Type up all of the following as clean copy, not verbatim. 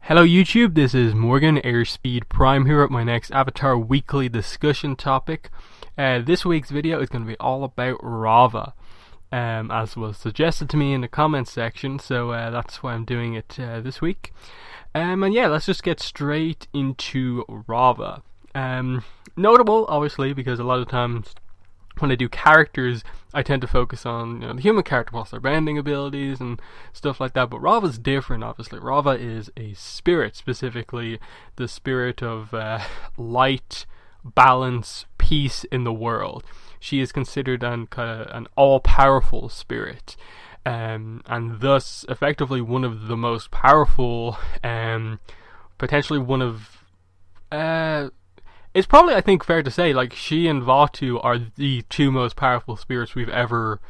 Hello YouTube, this is Morgan, Airspeed Prime, here at my next Avatar weekly discussion topic. This week's video is going to be all about Raava, as was suggested to me in the comments section, so that's why I'm doing it this week. And yeah, let's just get straight into Raava. Notable, obviously, because a lot of times when I do characters, I tend to focus on the human character plus their bending abilities and stuff like that. But Raava's different, obviously. Raava is a spirit, specifically the spirit of light, balance, peace in the world. She is considered an all-powerful spirit, and thus effectively one of the most powerful, potentially one of... It's probably, I think, fair to say, like, she and Vaatu are the two most powerful spirits we've ever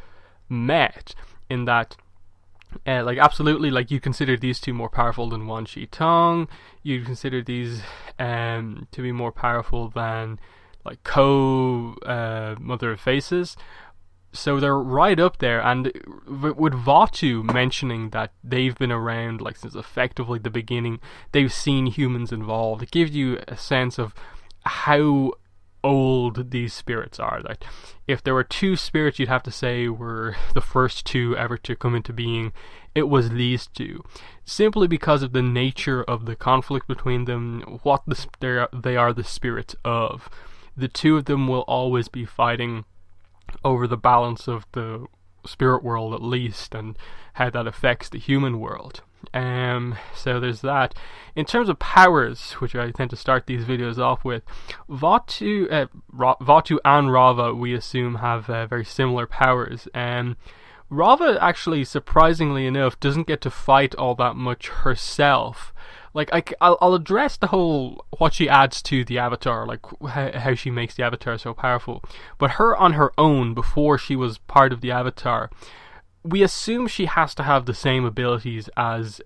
met, in that, absolutely, you consider these two more powerful than Wan Tong, you consider these to be more powerful than, Mother of Faces, so they're right up there. And with Vaatu mentioning that they've been around, since effectively the beginning, they've seen humans involved, it gives you a sense of how old these spirits are. Like, if there were two spirits you'd have to say were the first two ever to come into being, it was these two, simply because of the nature of the conflict between them, what they are the spirits of. The two of them will always be fighting over the balance of the spirit world, at least, and how that affects the human world. So there's that. In terms of powers, which I tend to start these videos off with, Vaatu and Raava, we assume, have very similar powers. Raava, actually, surprisingly enough, doesn't get to fight all that much herself. I'll address the whole, what she adds to the Avatar, how she makes the Avatar so powerful. But her on her own, before she was part of the Avatar, we assume she has to have the same abilities as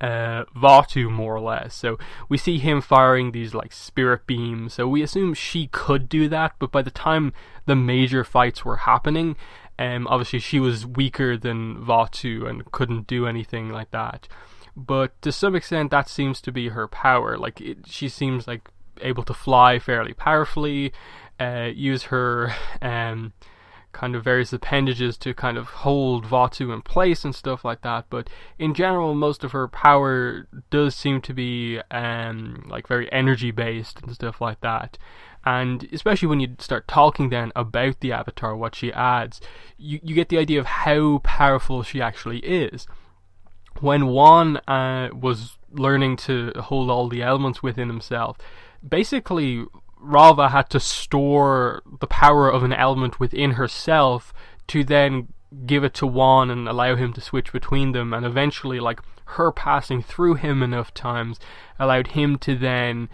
Vaatu, more or less. So we see him firing these spirit beams, so we assume she could do that, but by the time the major fights were happening, obviously she was weaker than Vaatu and couldn't do anything like that. But to some extent that seems to be her power. She seems able to fly fairly powerfully, use her kind of various appendages to kind of hold Vaatu in place and stuff like that. But in general, most of her power does seem to be very energy based and stuff like that. And especially when you start talking then about the Avatar, what she adds, you get the idea of how powerful she actually is. When Wan was learning to hold all the elements within himself, basically Raava had to store the power of an element within herself to then give it to Wan and allow him to switch between them, and eventually her passing through him enough times allowed him to then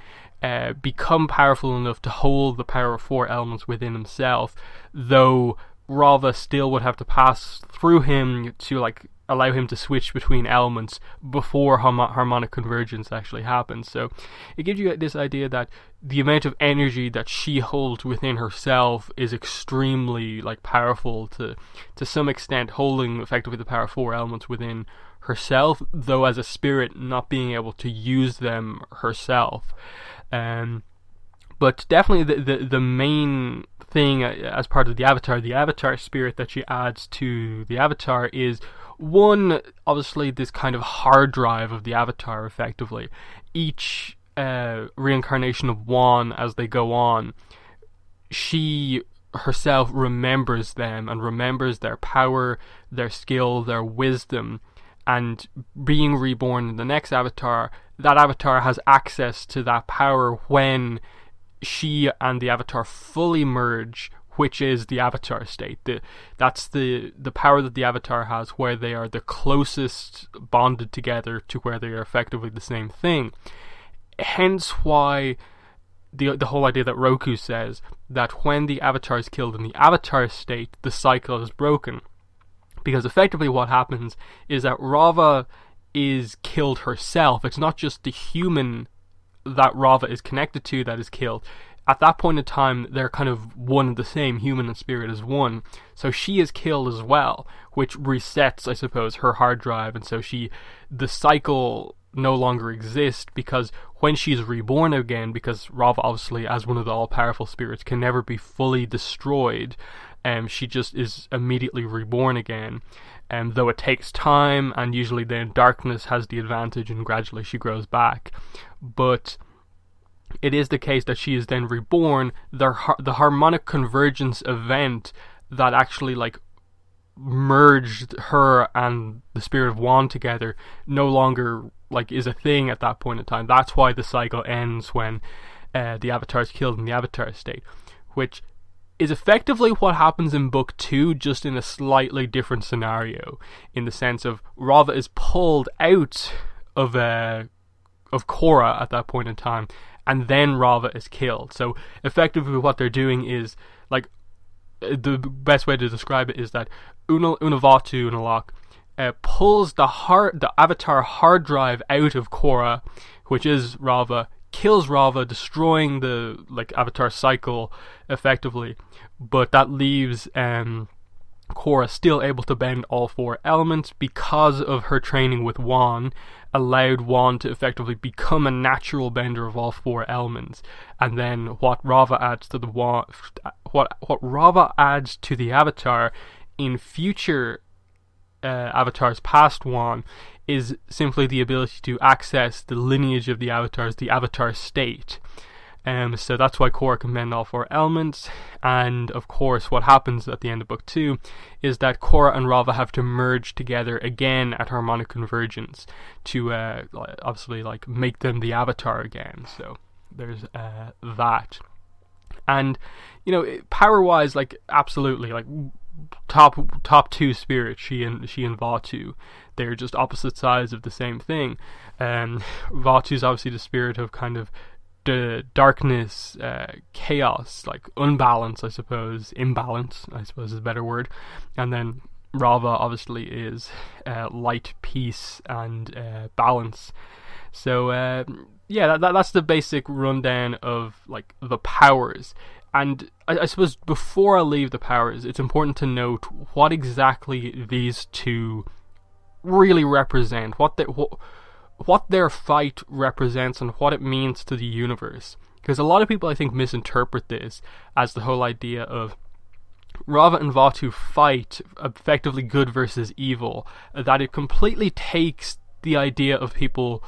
become powerful enough to hold the power of four elements within himself, though Raava still would have to pass through him to allow him to switch between elements before harmonic convergence actually happens. So it gives you this idea that the amount of energy that she holds within herself is extremely powerful, to some extent, holding effectively the power of four elements within herself, though as a spirit not being able to use them herself. But definitely the main thing as part of the Avatar spirit that she adds to the Avatar is, one, obviously this kind of hard drive of the Avatar, effectively. Each reincarnation of Wan, as they go on, she herself remembers them and remembers their power, their skill, their wisdom, and being reborn in the next Avatar, that Avatar has access to that power when she and the Avatar fully merge, which is the Avatar state. That's the power that the Avatar has, where they are the closest bonded together to where they are effectively the same thing. Hence why the whole idea that Roku says that when the Avatar is killed in the Avatar state, the cycle is broken. Because effectively what happens is that Raava is killed herself. It's not just the human that Raava is connected to that is killed. At that point in time, they're kind of one and the same, human and spirit is one. So she is killed as well, which resets, I suppose, her hard drive, and so the cycle no longer exist, because when she's reborn again, because Raava obviously as one of the all-powerful spirits can never be fully destroyed, she just is immediately reborn again, though it takes time, and usually then darkness has the advantage and gradually she grows back. But it is the case that she is then reborn. The harmonic convergence event that actually like merged her and the spirit of Wan together no longer like is a thing at that point in time. That's why the cycle ends when the Avatar is killed in the Avatar state, which is effectively what happens in book 2, just in a slightly different scenario, in the sense of Raava is pulled out of Korra at that point in time, and then Raava is killed. So effectively what they're doing is, like, the best way to describe it is that Unavaatu pulls the Avatar hard drive out of Korra, which is Raava, kills Raava, destroying the Avatar cycle effectively, but that leaves Korra still able to bend all 4 elements because of her training with Wan, allowed Wan to effectively become a natural bender of all 4 elements. And then what Raava adds to Raava adds to the Avatar in future avatars past Wan is simply the ability to access the lineage of the avatars, the Avatar state. So that's why Korra can bend all 4 elements, and of course what happens at the end of book 2 is that Korra and Raava have to merge together again at harmonic convergence to obviously make them the Avatar again. So there's that. And power wise, absolutely, top 2 spirits, she and Vaatu, they're just opposite sides of the same thing. Vaatu's obviously the spirit of kind of the darkness, chaos, unbalance, I suppose, imbalance, I suppose is a better word. And then Raava obviously is light, peace, and balance. So that's the basic rundown of the powers. And I suppose before I leave the powers, it's important to note what exactly these two really represent, what their fight represents, and what it means to the universe. Because a lot of people, I think, misinterpret this as the whole idea of Raava and Vaatu fight effectively good versus evil, that it completely takes the idea of people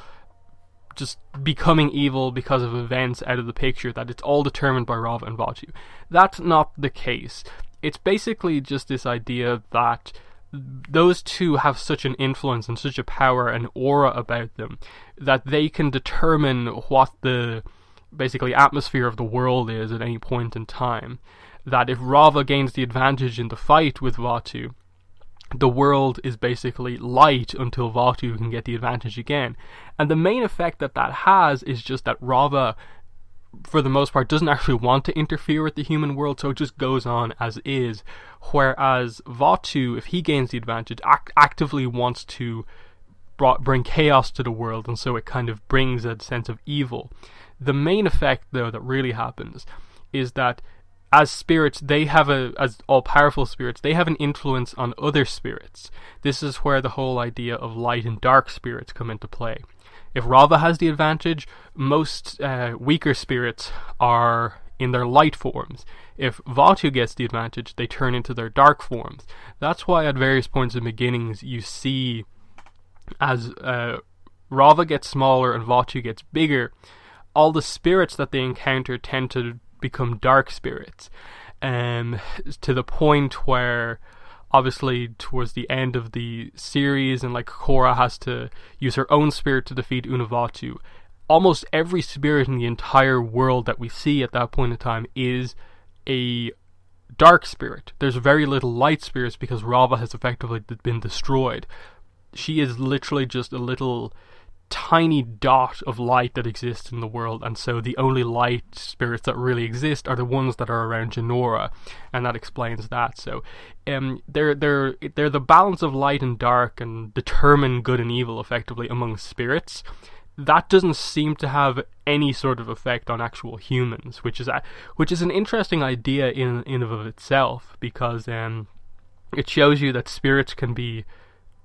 just becoming evil because of events out of the picture, that it's all determined by Raava and Vaatu. That's not the case. It's basically just this idea that those two have such an influence and such a power and aura about them that they can determine what the basically atmosphere of the world is at any point in time. That if Raava gains the advantage in the fight with Vaatu, the world is basically light until Vaatu can get the advantage again. And the main effect that has is just that Raava, for the most part, doesn't actually want to interfere with the human world, so it just goes on as is. Whereas Vaatu, if he gains the advantage, actively wants to bring chaos to the world, and so it kind of brings a sense of evil. The main effect, though, that really happens is that as spirits, as all-powerful spirits, they have an influence on other spirits. This is where the whole idea of light and dark spirits come into play. If Raava has the advantage, most weaker spirits are in their light forms. If Vaatu gets the advantage, they turn into their dark forms. That's why at various points in beginnings you see, as Raava gets smaller and Vaatu gets bigger, all the spirits that they encounter tend to become dark spirits, to the point where obviously towards the end of the series, and Korra has to use her own spirit to defeat Unavaatu, almost every spirit in the entire world that we see at that point in time is a dark spirit. There's very little light spirits because Raava has effectively been destroyed. She is literally just a little tiny dot of light that exists in the world, and so the only light spirits that really exist are the ones that are around Jinora, and that explains that. So they're the balance of light and dark and determine good and evil effectively among spirits. That doesn't seem to have any sort of effect on actual humans, which is an interesting idea in and of itself, because it shows you that spirits can be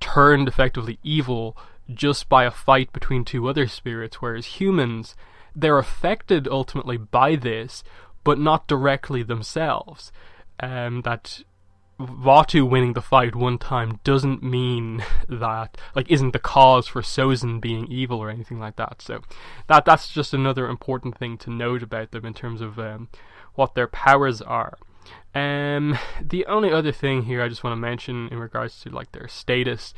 turned effectively evil just by a fight between two other spirits, whereas humans, they're affected ultimately by this, but not directly themselves. That Vaatu winning the fight one time doesn't mean that, like, isn't the cause for Sozin being evil or anything like that. So that's just another important thing to note about them in terms of what their powers are. The only other thing here I just want to mention in regards to like their status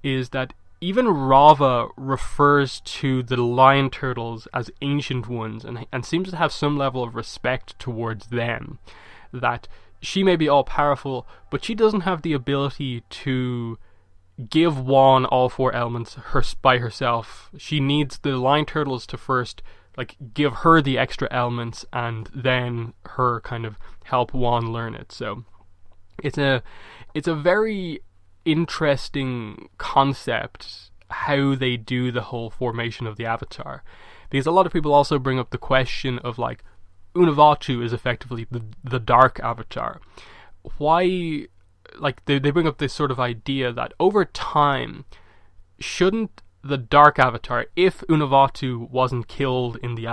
is that even Raava refers to the lion turtles as ancient ones and seems to have some level of respect towards them. That she may be all-powerful, but she doesn't have the ability to give Wan all four elements by herself. She needs the lion turtles to first like give her the extra elements and then her kind of help Wan learn it. So it's a very interesting concept how they do the whole formation of the Avatar, because a lot of people also bring up the question of like Unavaatu is effectively the dark Avatar. Why, like they bring up this sort of idea that over time, shouldn't the dark Avatar, if Unavaatu wasn't killed in the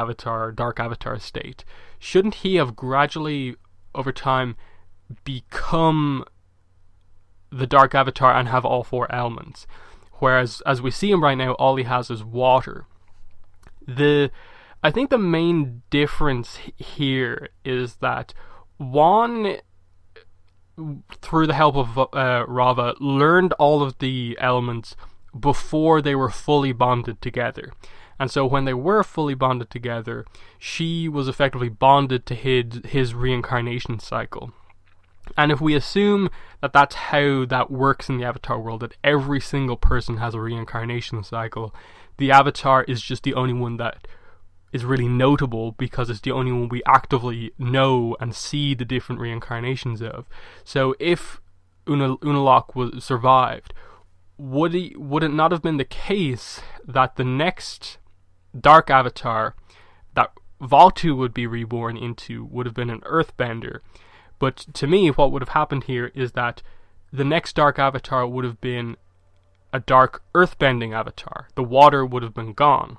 dark Avatar state, shouldn't he have gradually over time become the dark Avatar and have all four elements? Whereas as we see him right now, all he has is water. I think the main difference here is that Wan, through the help of Raava, learned all of the elements before they were fully bonded together. And so when they were fully bonded together, she was effectively bonded to his reincarnation cycle. And if we assume that that's how that works in the Avatar world, that every single person has a reincarnation cycle, the Avatar is just the only one that is really notable because it's the only one we actively know and see the different reincarnations of. So if Unalaq survived, would it not have been the case that the next dark Avatar that Vaatu would be reborn into would have been an earthbender? But to me, what would have happened here is that the next dark Avatar would have been a dark earthbending Avatar. The water would have been gone,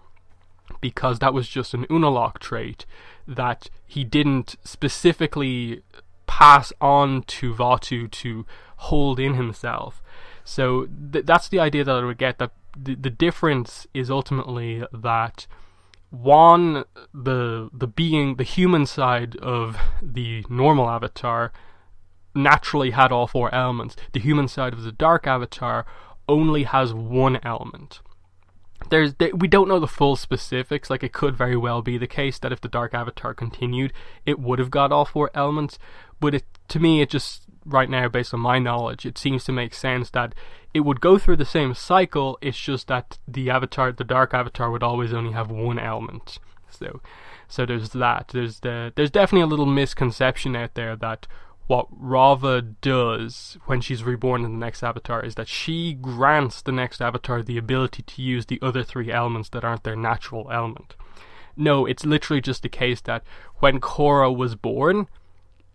because that was just an Unalaq trait that he didn't specifically pass on to Vaatu to hold in himself. So that's the idea that I would get, that the difference is ultimately that Wan, the human side of the normal Avatar, naturally had all four elements. The human side of the dark Avatar only has one element. We don't know the full specifics. Like, it could very well be the case that if the dark Avatar continued, it would have got all four elements. But to me, it just, right now, based on my knowledge, it seems to make sense that it would go through the same cycle. It's just that the dark Avatar would always only have one element. So there's that. There's definitely a little misconception out there that what Raava does when she's reborn in the next Avatar is that she grants the next Avatar the ability to use the other three elements that aren't their natural element. No, it's literally just the case that when Korra was born,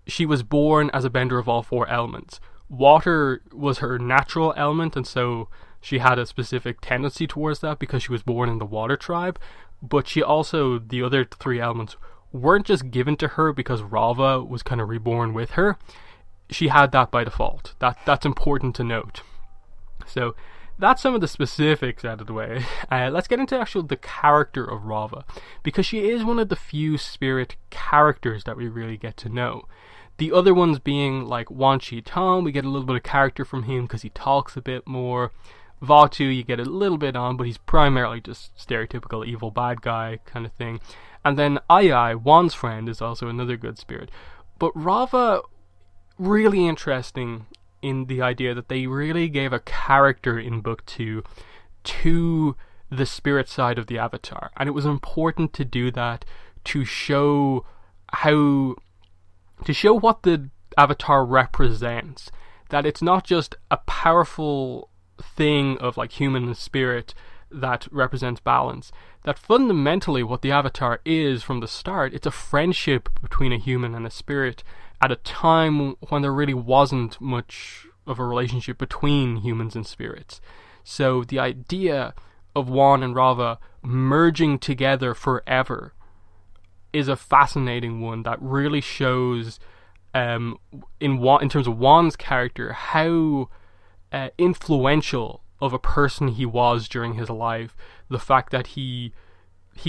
she was born as a bender of all four elements. Water was her natural element, and so she had a specific tendency towards that because she was born in the water tribe. But she also, the other three elements weren't just given to her because Raava was kind of reborn with her. She had that by default. That's important to note. So that's some of the specifics out of the way. Let's get into the character of Raava, because she is one of the few spirit characters that we really get to know. The other ones being like Wan Shi-Tong, we get a little bit of character from him because he talks a bit more. Vaatu, you get a little bit on, but he's primarily just stereotypical evil bad guy kind of thing. And then Ai, Wan's friend, is also another good spirit. But Raava, really interesting in the idea that they really gave a character in Book 2 to the spirit side of the Avatar. And it was important to do that to show what the Avatar represents. That it's not just a powerful thing of like human and spirit that represents balance. That fundamentally what the Avatar is from the start, it's a friendship between a human and a spirit at a time when there really wasn't much of a relationship between humans and spirits. So the idea of Wan and Raava merging together forever is a fascinating one that really shows, in terms of Wan's character, how influential of a person he was during his life. The fact that he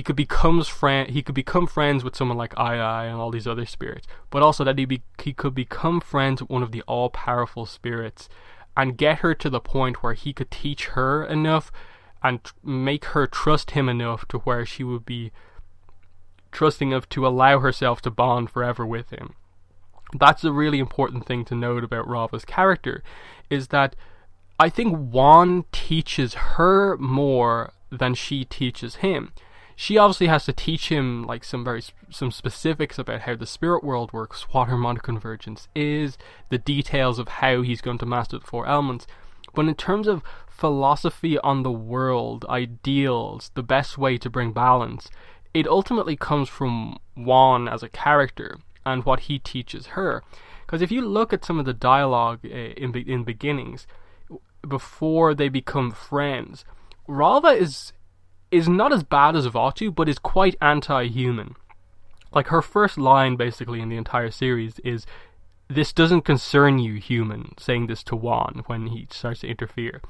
could become friends with someone like Ai and all these other spirits, but also that he could become friends with one of the all-powerful spirits and get her to the point where he could teach her enough and make her trust him enough to where she would be trusting enough to allow herself to bond forever with him. That's a really important thing to note about Raava's character, is that I think Wan teaches her more than she teaches him. She obviously has to teach him like some specifics about how the spirit world works, what harmonic convergence is, the details of how he's going to master the 4 elements. But in terms of philosophy on the world, ideals, the best way to bring balance, it ultimately comes from Wan as a character and what he teaches her. Because if you look at some of the dialogue in beginnings, before they become friends, Raava is not as bad as Vaatu, but is quite anti-human. Like, her first line, basically, in the entire series is, "This doesn't concern you, human," saying this to Wan when he starts to interfere.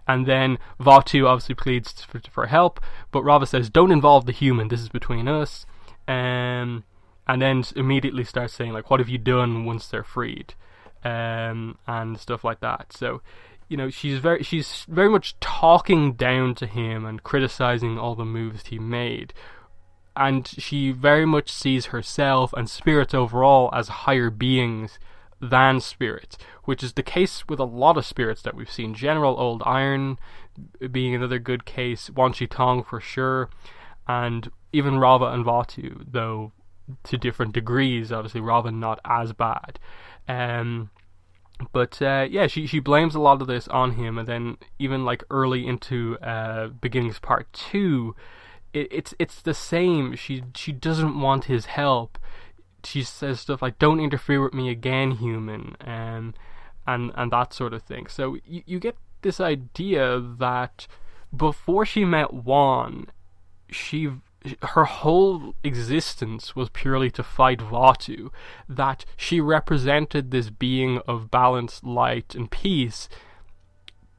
And then Vaatu obviously pleads for help, but Raava says, "Don't involve the human, this is between us." And then immediately starts saying, like, "What have you done once they're freed?" And stuff like that. So, you know, she's very much talking down to him and criticizing all the moves he made. And she very much sees herself and spirits overall as higher beings than spirits, which is the case with a lot of spirits that we've seen. General Old Iron being another good case, Wan Shi Tong for sure, and even Raava and Vaatu, though to different degrees. Obviously Raava not as bad. But she blames a lot of this on him, and then even like early into Beginnings Part 2, it's the same. She doesn't want his help. She says stuff like, "Don't interfere with me again, human," and that sort of thing. So you get this idea that before she met Wan, her whole existence was purely to fight Vaatu, that she represented this being of balance, light, and peace,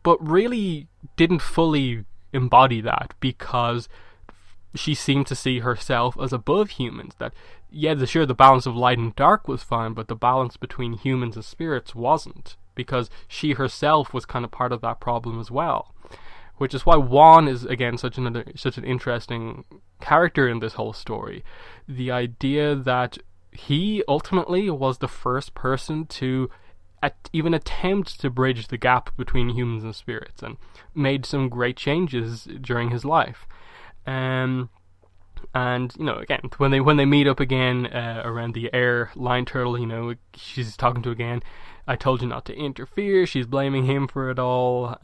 but really didn't fully embody that, because she seemed to see herself as above humans. That, sure, the balance of light and dark was fine, but the balance between humans and spirits wasn't, because she herself was kind of part of that problem as well. Which is why Wan is, again, such an interesting character in this whole story. The idea that he ultimately was the first person to even attempt to bridge the gap between humans and spirits, and made some great changes during his life. And you know, again, when they meet up again around the air line turtle, you know, she's talking to again, "I told you not to interfere." She's blaming him for it all.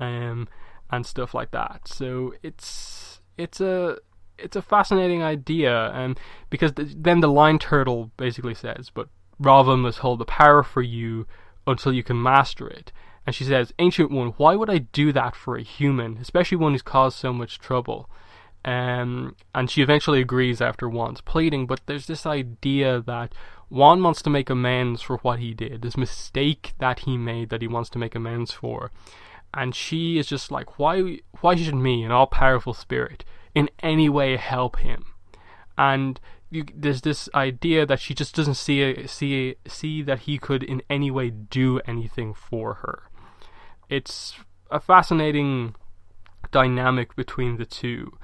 And stuff like that. So it's a fascinating idea, because then the line turtle basically says, "But Raava must hold the power for you until you can master it." And she says, "Ancient One, why would I do that for a human, especially one who's caused so much trouble?" And she eventually agrees after Wan's pleading, but there's this idea that Wan wants to make amends for what he did, this mistake that he made that he wants to make amends for. And she is just like, why should me, an all-powerful spirit, in any way help him? And there's this idea that she just doesn't see that he could in any way do anything for her. It's a fascinating dynamic between the two.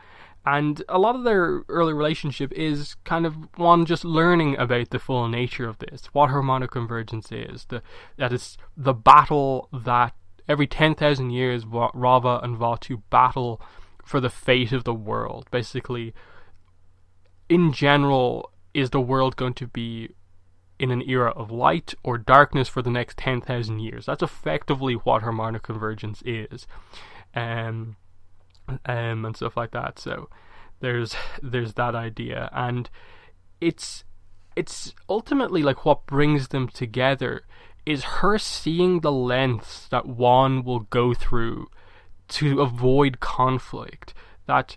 And a lot of their early relationship is kind of one just learning about the full nature of this, what harmonic convergence is, that it's the battle that every 10,000 years, Raava and Vaatu battle for the fate of the world. Basically, in general, is the world going to be in an era of light or darkness for the next 10,000 years? That's effectively what harmonic convergence is, and stuff like that. So there's that idea, and it's ultimately like what brings them together is her seeing the lengths that Wan will go through to avoid conflict, that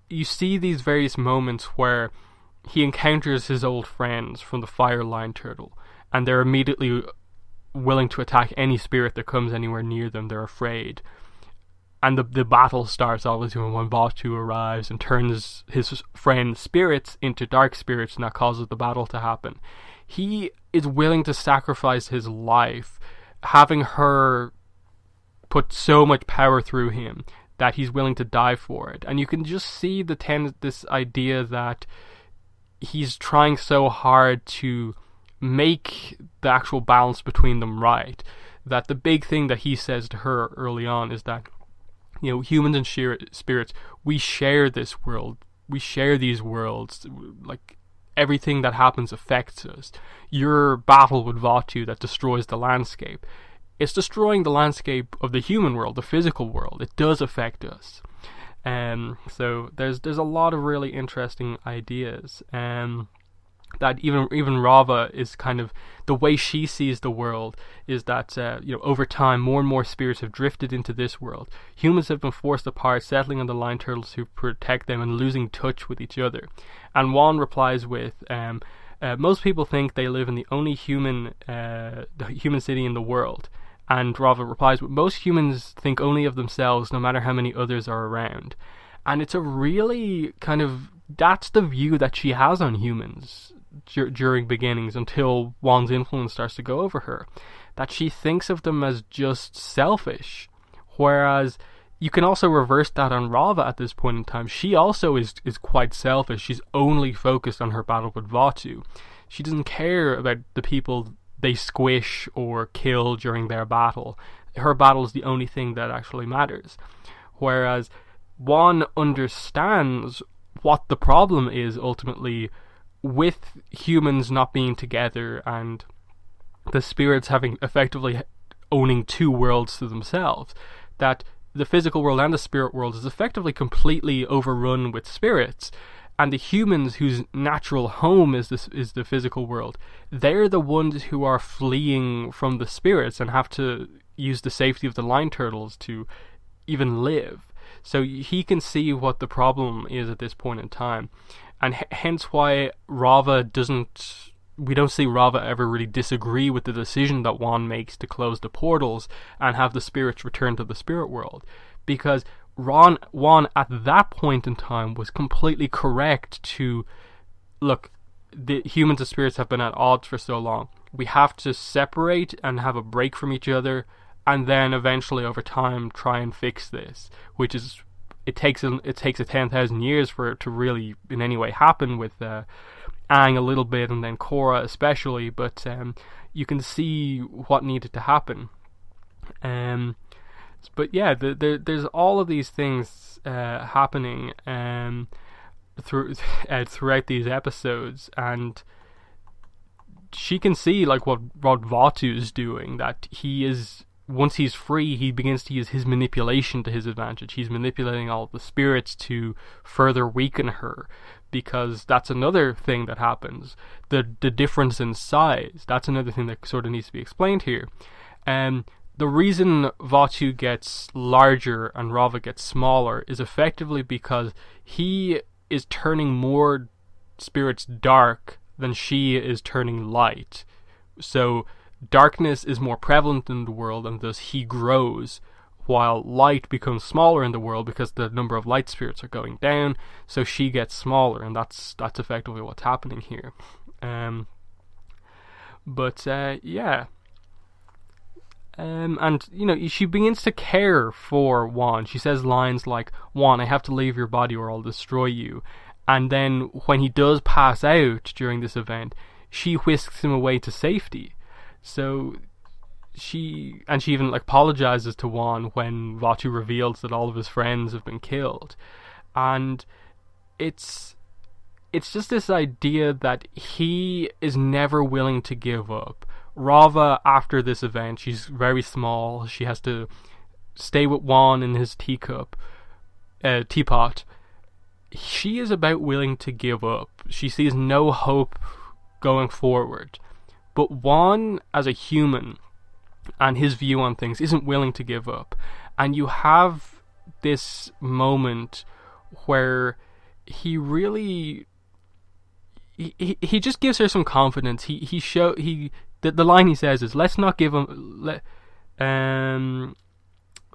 you see these various moments where he encounters his old friends from the fire lion turtle, and they're immediately willing to attack any spirit that comes anywhere near them. They're afraid. And the battle starts obviously when Vaatu arrives and turns his friend's spirits into dark spirits, and that causes the battle to happen. He is willing to sacrifice his life, having her put so much power through him that he's willing to die for it. And you can just see this idea that he's trying so hard to make the actual balance between them right. That the big thing that he says to her early on is that, humans and spirits, we share this world. We share these worlds. Like, everything that happens affects us. Your battle with Vaatu that destroys the landscape, it's destroying the landscape of the human world, the physical world. It does affect us. So there's a lot of really interesting ideas. That even Raava is kind of, the way she sees the world is that over time more and more spirits have drifted into this world. Humans have been forced apart, settling on the lion turtles who protect them and losing touch with each other. And Wan replies with, most people think they live in the only human city in the world. And Raava replies, most humans think only of themselves, no matter how many others are around. And it's a really that's the view that she has on humans during beginnings, until Wan's influence starts to go over her. That she thinks of them as just selfish. Whereas you can also reverse that on Raava at this point in time. She also is quite selfish. She's only focused on her battle with Vaatu. She doesn't care about the people they squish or kill during their battle. Her battle is the only thing that actually matters. Whereas Wan understands what the problem is ultimately with humans not being together and the spirits having effectively owning two worlds to themselves. That the physical world and the spirit world is effectively completely overrun with spirits. And the humans whose natural home is the physical world, they're the ones who are fleeing from the spirits and have to use the safety of the lion turtles to even live. So he can see what the problem is at this point in time. And hence why we don't see Raava ever really disagree with the decision that Wan makes to close the portals and have the spirits return to the spirit world. Because Wan at that point in time was completely correct to, look, the humans and spirits have been at odds for so long. We have to separate and have a break from each other, and then eventually over time try and fix this. Which is, it takes 10,000 years for it to really in any way happen, with Aang a little bit and then Korra especially, but you can see what needed to happen. But yeah, there's all of these things happening throughout these episodes, and she can see like what Vaatu is doing. That once he's free, he begins to use his manipulation to his advantage. He's manipulating all of the spirits to further weaken her, because that's another thing that happens. The difference in size, that's another thing that sort of needs to be explained here. The reason Vaatu gets larger and Raava gets smaller is effectively because he is turning more spirits dark than she is turning light. So darkness is more prevalent in the world, and thus he grows, while light becomes smaller in the world because the number of light spirits are going down, so she gets smaller, and that's effectively what's happening here. Yeah. And she begins to care for Wan. She says lines like, "Wan, I have to leave your body or I'll destroy you." And then when he does pass out during this event, she whisks him away to safety. So she even apologizes to Wan when Vaatu reveals that all of his friends have been killed. And it's just this idea that he is never willing to give up. Raava, after this event, she's very small. She has to stay with Wan in his teapot. She is about willing to give up. She sees no hope going forward. But Wan, as a human, and his view on things, isn't willing to give up. And you have this moment where he really he just gives her some confidence. The line he says is, "Let's not give him."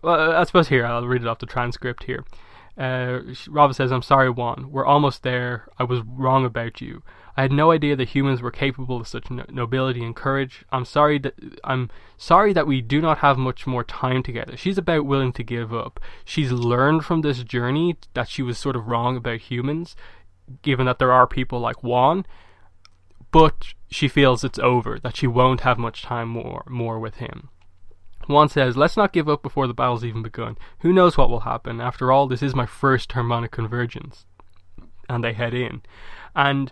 Well, I suppose here I'll read it off the transcript here. Raava says, "I'm sorry, Wan. We're almost there. I was wrong about you. I had no idea that humans were capable of such nobility and courage. I'm sorry that we do not have much more time together." She's about willing to give up. She's learned from this journey that she was sort of wrong about humans, given that there are people like Wan, but she feels it's over, that she won't have much time more with him. Wan says, "Let's not give up before the battle's even begun. Who knows what will happen? After all, this is my first harmonic convergence." And they head in. And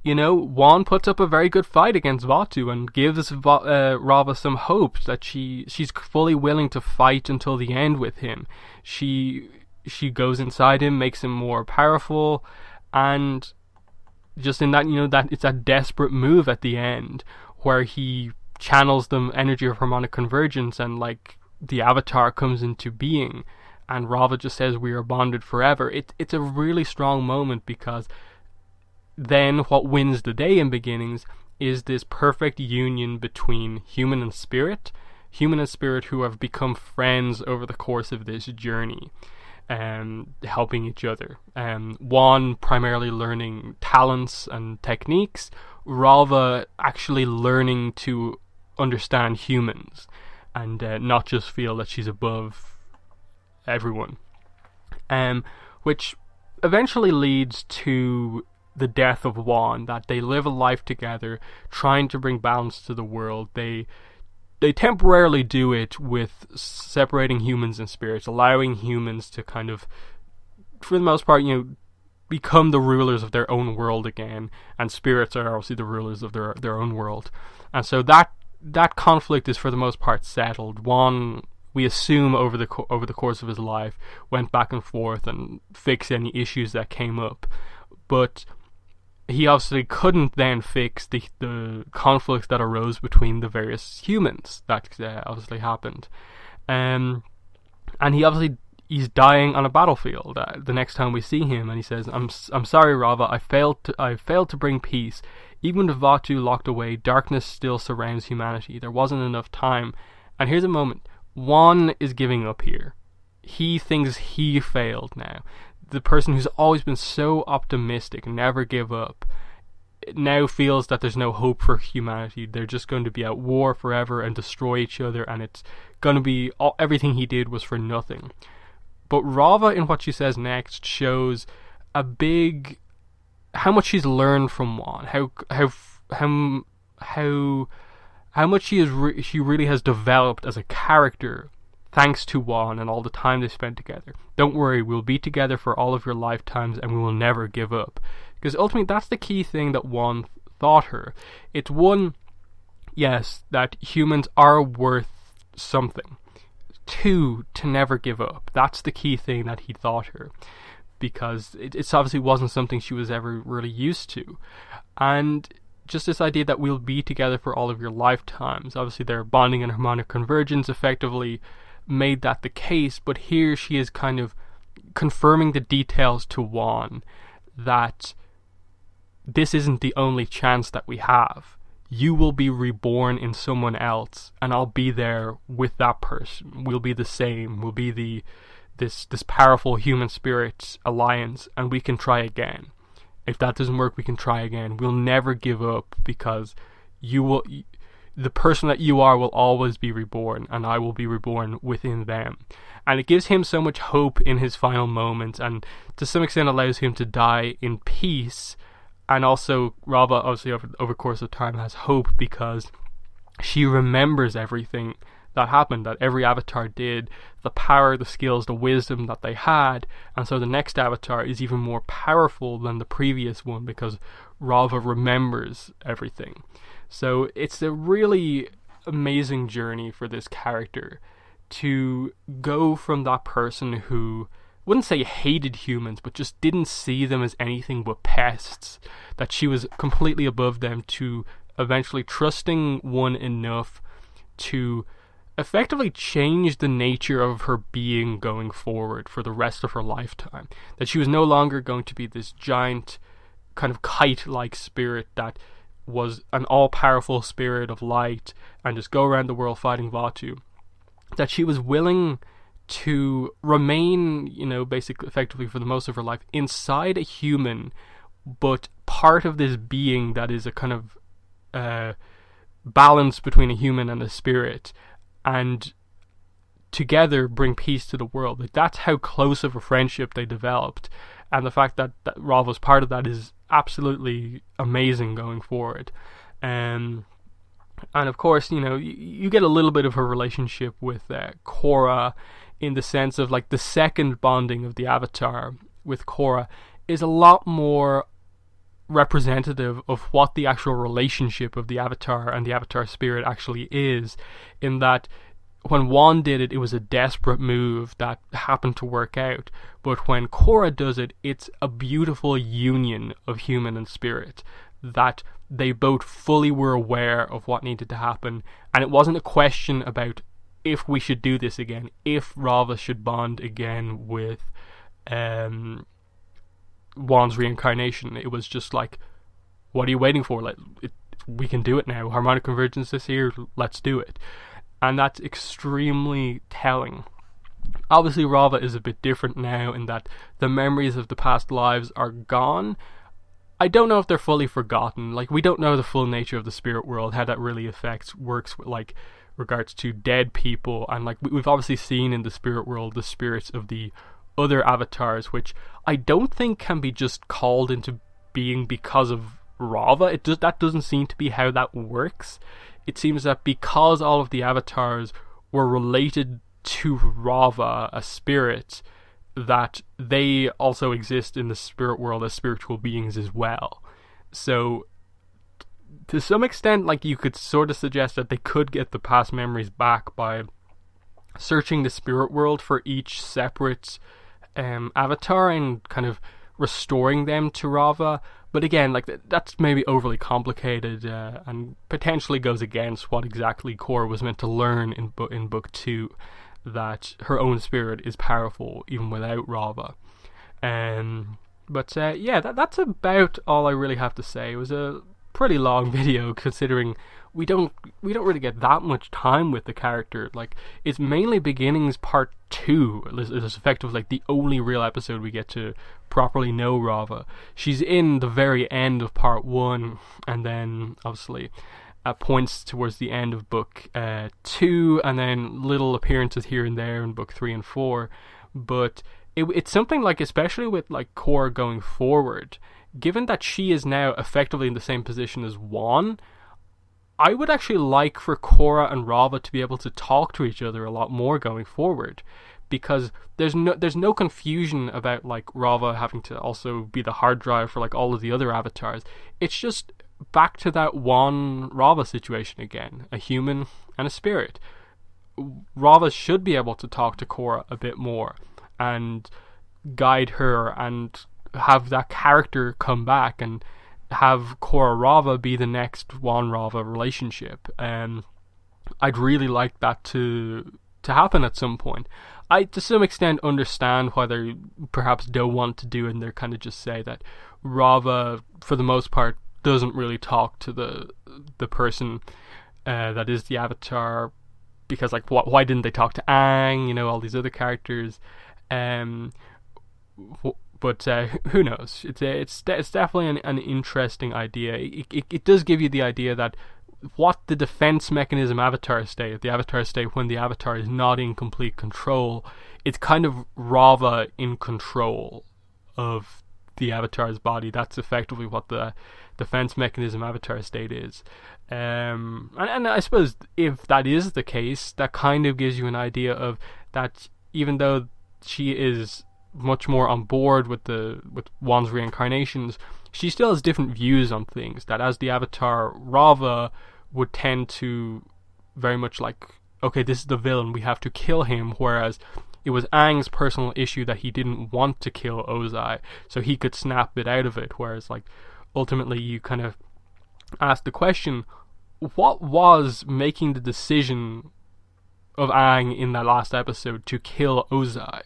Wan puts up a very good fight against Vaatu and gives Raava some hope that she's fully willing to fight until the end with him. She goes inside him, makes him more powerful, and just in that, that it's a desperate move at the end where he channels the energy of harmonic convergence, and like the avatar comes into being, and Raava just says, "We are bonded forever." It's a really strong moment, because then what wins the day in beginnings is this perfect union between human and spirit who have become friends over the course of this journey, helping each other. Wan primarily learning talents and techniques, Raava actually learning to understand humans and not just feel that she's above everyone, which eventually leads to the death of Wan, that they live a life together trying to bring balance to the world. They temporarily do it with separating humans and spirits, allowing humans to kind of, for the most part, become the rulers of their own world again, and spirits are obviously the rulers of their own world. And so that conflict is for the most part settled. Wan, we assume over the course of his life, went back and forth and fixed any issues that came up, but he obviously couldn't then fix the conflicts that arose between the various humans that obviously happened, and he's dying on a battlefield the next time we see him, and he says, I'm sorry, Raava, I failed to bring peace. Even with Vaatu locked away, darkness still surrounds humanity. There wasn't enough time." And here's a moment. Wan is giving up here. He thinks he failed now. The person who's always been so optimistic, never give up, now feels that there's no hope for humanity. They're just going to be at war forever and destroy each other, and it's going to be everything he did was for nothing. But Raava, in what she says next, shows how much she's learned from Wan, how much she really has developed as a character, thanks to Wan and all the time they spent together. "Don't worry, we'll be together for all of your lifetimes, and we will never give up." Because ultimately, that's the key thing that Wan taught her. It's one, yes, that humans are worth something. Two, to never give up. That's the key thing that he taught her, because it obviously wasn't something she was ever really used to. And just this idea that we'll be together for all of your lifetimes. Obviously, their bonding and harmonic convergence effectively made that the case, but here she is kind of confirming the details to Wan that this isn't the only chance that we have. You will be reborn in someone else, and I'll be there with that person. We'll be the same. We'll be this powerful human spirit alliance, and we can try again. If that doesn't work, we can try again. We'll never give up, because the person that you are will always be reborn, and I will be reborn within them. And it gives him so much hope in his final moments, and to some extent allows him to die in peace. And also, Raava, obviously, over the course of time, has hope because she remembers everything that happened, that every avatar did, the power, the skills, the wisdom that they had. And so the next avatar is even more powerful than the previous one because Raava remembers everything. So it's a really amazing journey for this character to go from that person who, wouldn't say hated humans, but just didn't see them as anything but pests, that she was completely above them, to eventually trusting One enough to effectively change the nature of her being going forward for the rest of her lifetime. That she was no longer going to be this giant kind of kite-like spirit that was an all-powerful spirit of light and just go around the world fighting Vaatu. That she was willing to remain, basically effectively for the most of her life inside a human, but part of this being that is a kind of balance between a human and a spirit, and together bring peace to the world. Like, that's how close of a friendship they developed, and the fact that Raava was part of that is absolutely amazing going forward. And of course, you get a little bit of her relationship with Korra, in the sense of like the second bonding of the Avatar with Korra is a lot more representative of what the actual relationship of the Avatar and the Avatar spirit actually is, in that when Wan did it, it was a desperate move that happened to work out, but when Korra does it, it's a beautiful union of human and spirit, that they both fully were aware of what needed to happen, and it wasn't a question about if we should do this again, if Raava should bond again with Wan's reincarnation. It was just like, what are you waiting for? We can do it now. Harmonic convergence is here, let's do it. And that's extremely telling. Obviously, Raava is a bit different now in that the memories of the past lives are gone. I don't know if they're fully forgotten. Like, we don't know the full nature of the spirit world, how that really works with, like, regards to dead people, and like we've obviously seen in the spirit world the spirits of the other avatars, which I don't think can be just called into being because of Raava. That doesn't seem to be how that works. It seems that because all of the avatars were related to Raava, a spirit, that they also exist in the spirit world as spiritual beings as well. So to some extent, like, you could sort of suggest that they could get the past memories back by searching the spirit world for each separate avatar and kind of restoring them to Raava. But again, like, that's maybe overly complicated and potentially goes against what exactly Korra was meant to learn in book 2, that her own spirit is powerful even without Raava. But that's about all I really have to say. It was a pretty long video, considering we don't really get that much time with the character. Like, it's mainly Beginnings Part 2 is effectively like the only real episode we get to properly know Raava. She's in the very end of Part 1, and then obviously at points towards the end of book 2, and then little appearances here and there in book 3 and 4. But it's something, like, especially with like Korra going forward, given that she is now effectively in the same position as Wan, I would actually like for Korra and Raava to be able to talk to each other a lot more going forward, because there's no confusion about like Raava having to also be the hard drive for like all of the other avatars. It's just back to that Wan Raava situation again, a human and a spirit. Raava should be able to talk to Korra a bit more and guide her and have that character come back and have Korra Raava be the next Wan Raava relationship. I'd really like that to happen at some point. I to some extent understand why they perhaps don't want to do it, and they're kind of just say that Raava for the most part doesn't really talk to the person that is the avatar, because like why didn't they talk to Aang, all these other characters. But who knows? It's definitely an interesting idea. It does give you the idea that what the defense mechanism Avatar state, the Avatar state when the Avatar is not in complete control, it's kind of Raava in control of the Avatar's body. That's effectively what the defense mechanism Avatar state is. And I suppose if that is the case, that kind of gives you an idea of that even though she is much more on board with Wan's reincarnations, she still has different views on things. That as the Avatar, Raava would tend to very much like, okay, this is the villain, we have to kill him, whereas it was Aang's personal issue that he didn't want to kill Ozai, so he could snap it out of it, whereas like ultimately you kind of asked the question, what was making the decision of Aang in that last episode to kill Ozai?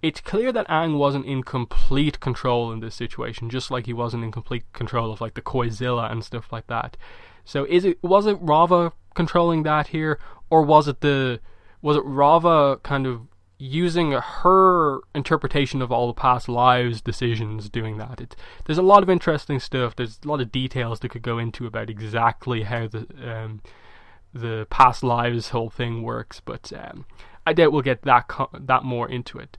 It's clear that Aang wasn't in complete control in this situation, just like he wasn't in complete control of like the Koizilla and stuff like that. So was it Raava controlling that here, or was it Raava kind of using her interpretation of all the past lives decisions doing that? There's a lot of interesting stuff. There's a lot of details that could go into about exactly how the past lives whole thing works, but I doubt we'll get that more into it.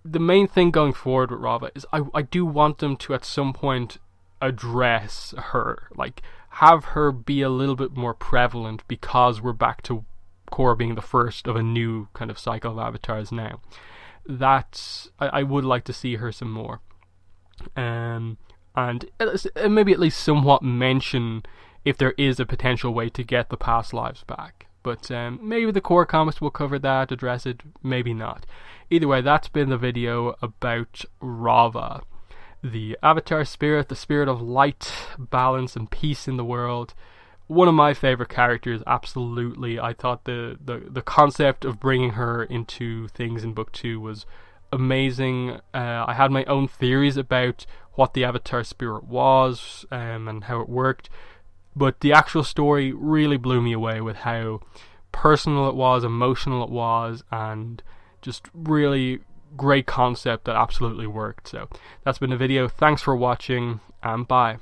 The main thing going forward with Raava is I do want them to at some point address her, like have her be a little bit more prevalent, because we're back to Korra being the first of a new kind of cycle of avatars now. That I would like to see her some more, and maybe at least somewhat mention if there is a potential way to get the past lives back. But maybe the Korra comics will cover that, address it, maybe not. Either way, that's been the video about Raava, the Avatar spirit, the spirit of light, balance, and peace in the world. One of my favourite characters, absolutely. I thought the concept of bringing her into things in Book 2 was amazing. I had my own theories about what the Avatar spirit was and how it worked, but the actual story really blew me away with how personal it was, emotional it was, and just really great concept that absolutely worked. So that's been the video. Thanks for watching, and bye.